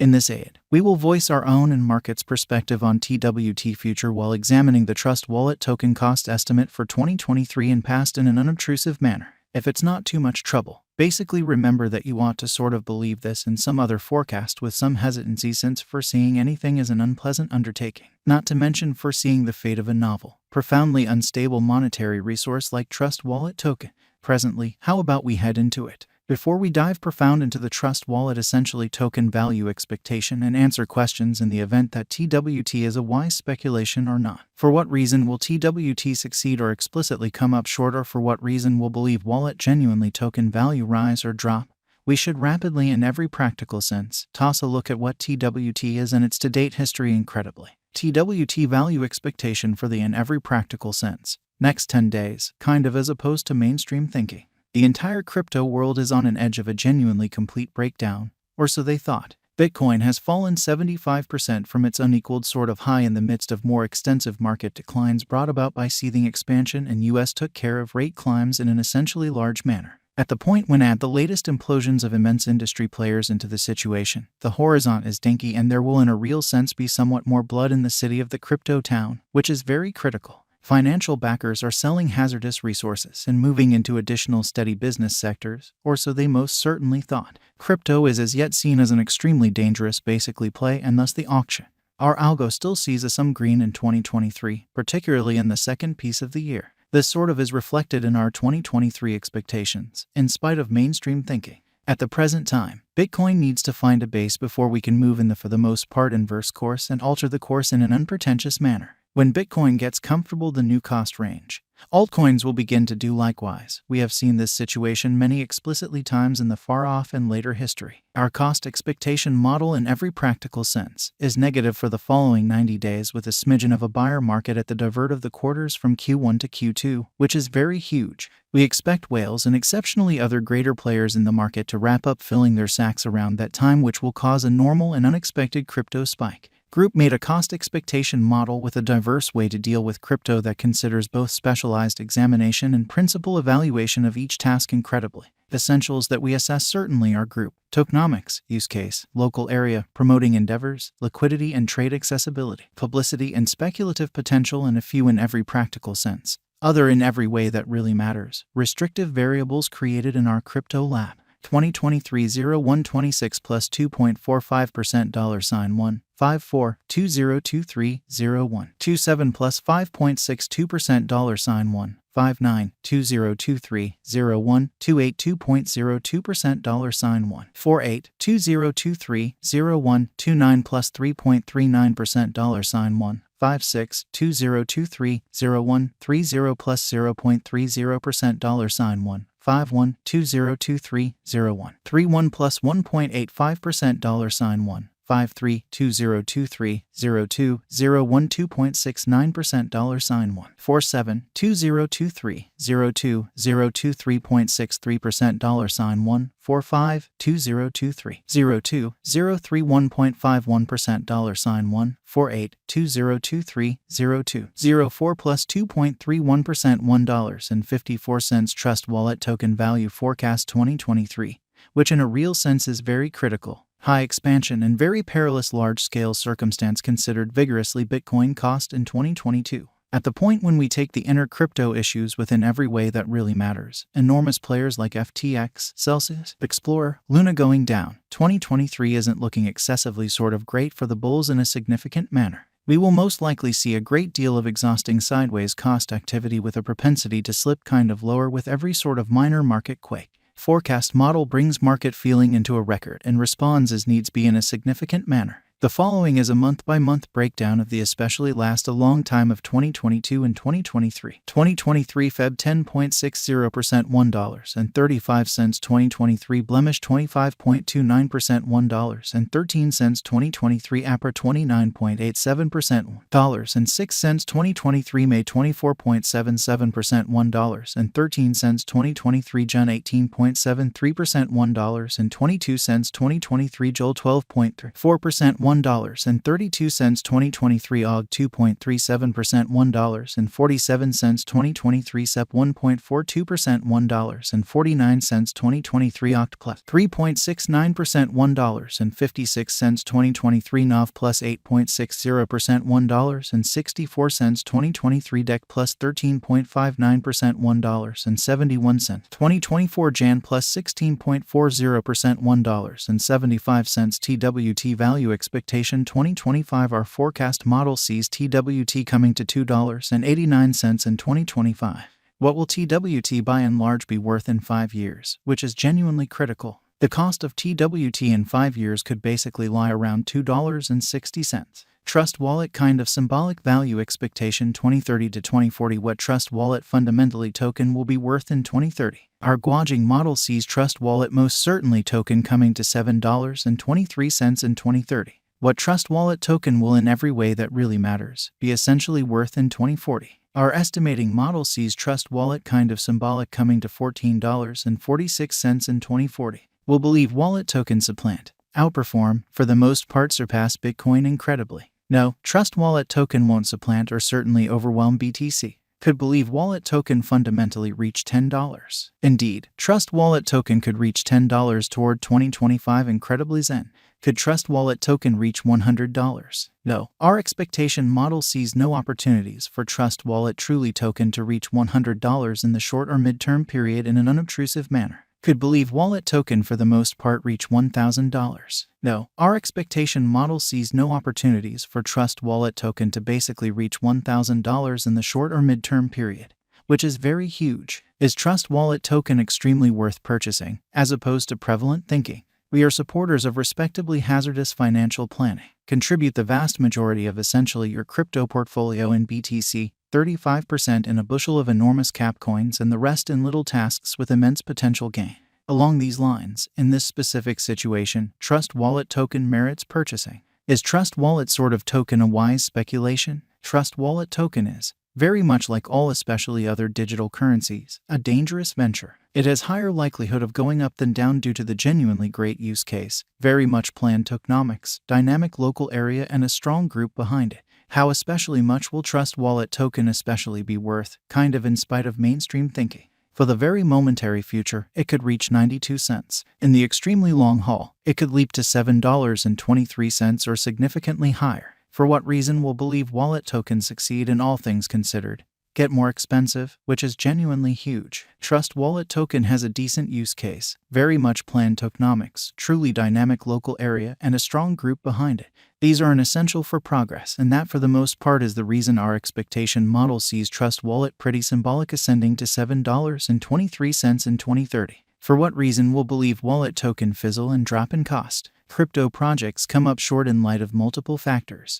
In this aid, we will voice our own and market's perspective on TWT future while examining the Trust Wallet token cost estimate for 2023 and past in an unobtrusive manner. If it's not too much trouble, basically remember that you ought to sort of believe this and some other forecast with some hesitancy, since foreseeing anything is an unpleasant undertaking, not to mention foreseeing the fate of a novel, profoundly unstable monetary resource like Trust Wallet token. Presently, how about we head into it? Before we dive profound into the Trust Wallet essentially token value expectation and answer questions in the event that TWT is a wise speculation or not. For what reason will TWT succeed or explicitly come up short, or for what reason will believe wallet genuinely token value rise or drop? We should rapidly, in every practical sense, toss a look at what TWT is and its to-date history incredibly. TWT value expectation for the in every practical sense. Next 10 days, kind of, as opposed to mainstream thinking. The entire crypto world is on an edge of a genuinely complete breakdown, or so they thought. Bitcoin has fallen 75% from its unequaled sort of high in the midst of more extensive market declines brought about by seething expansion, and US took care of rate climbs in an essentially large manner. At the point when add the latest implosions of immense industry players into the situation, the horizon is dinky, and there will in a real sense be somewhat more blood in the city of the crypto town, which is very critical. Financial backers are selling hazardous resources and moving into additional steady business sectors, or so they most certainly thought. Crypto is as yet seen as an extremely dangerous basically play, and thus the auction. Our algo still sees some green in 2023, particularly in the second piece of the year. This sort of is reflected in our 2023 expectations, in spite of mainstream thinking. At the present time, Bitcoin needs to find a base before we can move in the for the most part inverse course and alter the course in an unpretentious manner. When Bitcoin gets comfortable the new cost range, altcoins will begin to do likewise. We have seen this situation many explicitly times in the far-off and later history. Our cost expectation model in every practical sense is negative for the following 90 days, with a smidgen of a buyer market at the divert of the quarters from Q1 to Q2, which is very huge. We expect whales and exceptionally other greater players in the market to wrap up filling their sacks around that time, which will cause a normal and unexpected crypto spike. Group made a cost expectation model with a diverse way to deal with crypto that considers both specialized examination and principal evaluation of each task incredibly. Essentials that we assess certainly are group, tokenomics, use case, local area, promoting endeavors, liquidity and trade accessibility, publicity and speculative potential, and a few in every practical sense. Other in every way that really matters. Restrictive variables created in our crypto lab. 2023-01-26 plus 2.45% $1 54 2023 01 27 plus 5.62% $1 59 2023 01 28 2.02% $1 48 2023 01 29 plus 3.39% $1 56 2023 01 30 plus 0.30% $1 51 2023 01 31 plus 1.85% $1 53 2023 02 01 2.69% $1 47 2023 02 02 3.63% $1 45 2023 02 03 1.51% $1 48 2023 02 04 plus 2.31% $1.54 Trust Wallet token value forecast 2023, which in a real sense is very critical. High expansion and very perilous large-scale circumstance considered vigorously Bitcoin cost in 2022. At the point when we take the inner crypto issues within every way that really matters, enormous players like FTX, Celsius, Explorer, Luna going down, 2023 isn't looking excessively sort of great for the bulls in a significant manner. We will most likely see a great deal of exhausting sideways cost activity with a propensity to slip kind of lower with every sort of minor market quake. Forecast model brings market feeling into a record and responds as needs be in a significant manner. The following is a month-by-month breakdown of the especially last a long time of 2022 and 2023. 2023 Feb 10.60% $1.35. 2023 Blemish 25.29% $1.13. 2023 April 29.87% $1.06. 2023 May 24.77% $1.13. 2023 June 18.73% $1.22. 2023 Joel 12.34% $1.32 2023 OG 2.37% $1.47 2023 SEP 1.42% $1.49 2023 OCT plus 3.69% $1.56 2023 NOV plus 8.60% $1.64 2023 DEC plus 13.59% $1.71 2024 JAN plus 16.40% $1.75 TWT value expectation 2025 Our forecast model sees TWT coming to $2.89 in 2025. What will TWT by and large be worth in 5 years, which is genuinely critical? The cost of TWT in 5 years could basically lie around $2.60. Trust Wallet kind of symbolic value expectation 2030 to 2040 What Trust Wallet fundamentally token will be worth in 2030. Our Guajing model sees Trust Wallet most certainly token coming to $7.23 in 2030. What Trust Wallet token will in every way that really matters be essentially worth in 2040. Our estimating model sees Trust Wallet kind of symbolic coming to $14.46 in 2040. We'll believe wallet token supplant, outperform, for the most part surpass Bitcoin incredibly. No, Trust Wallet token won't supplant or certainly overwhelm BTC. Could believe wallet token fundamentally reach $10. Indeed, Trust Wallet token could reach $10 toward 2025 incredibly zen. Could Trust Wallet token reach $100? No. Our expectation model sees no opportunities for Trust Wallet truly token to reach $100 in the short or midterm period in an unobtrusive manner. Could believe wallet token for the most part reach $1,000. No, our expectation model sees no opportunities for Trust Wallet token to basically reach $1,000 in the short or midterm period, which is very huge. Is Trust Wallet token extremely worth purchasing, as opposed to prevalent thinking? We are supporters of respectably hazardous financial planning. Contribute the vast majority of essentially your crypto portfolio in BTC, 35% in a bushel of enormous cap coins and the rest in little tasks with immense potential gain. Along these lines, in this specific situation, Trust Wallet token merits purchasing. Is Trust Wallet sort of token a wise speculation? Trust Wallet token is, very much like all especially other digital currencies, a dangerous venture. It has higher likelihood of going up than down due to the genuinely great use case, very much planned tokenomics, dynamic local area and a strong group behind it. How especially much will Trust Wallet token especially be worth, kind of in spite of mainstream thinking? For the very momentary future, it could reach 92 cents. In the extremely long haul, it could leap to $7.23 or significantly higher. For what reason will believe wallet tokens succeed in all things considered? Get more expensive, which is genuinely huge. Trust Wallet token has a decent use case, very much planned tokenomics, truly dynamic local area, and a strong group behind it. These are an essential for progress, and that for the most part is the reason our expectation model sees Trust Wallet pretty symbolic ascending to $7.23 in 2030. For what reason will believe wallet token fizzle and drop in cost? Crypto projects come up short in light of multiple factors.